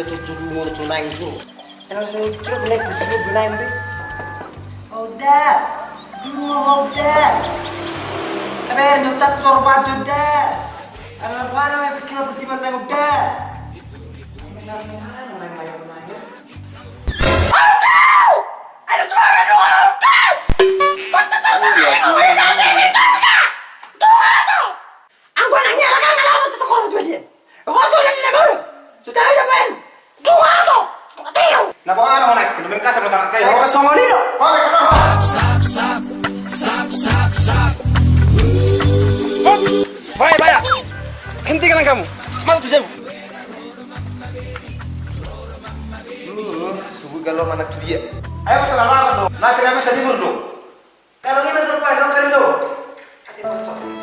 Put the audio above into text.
sudah tujuh umur cunang itu. Langsung kira benar bersih benar ini. Udah, dulu udah. Tapi nyocat sorba sudah. Anak mana yang pikir bertiban yang udah. Ada suara doa udah. Baca sorba yang Aku nanya lah kan kalau itu korban tuh dia. Kau sudah nemu. Sudah aja main. Doa tuh. Tahu. Nah, bawa anak naik. Kena mengkas sama tangan tayo. Kau songoni lo. Bawa kena. Bahaya. Hentikan kamu. Masuk tuh. Subuh kalau mana tuh dia. Ayo kita lawan dong. Nah, kita bisa timur dong. Kalau ini masuk pasang kali dong. Hati bocor.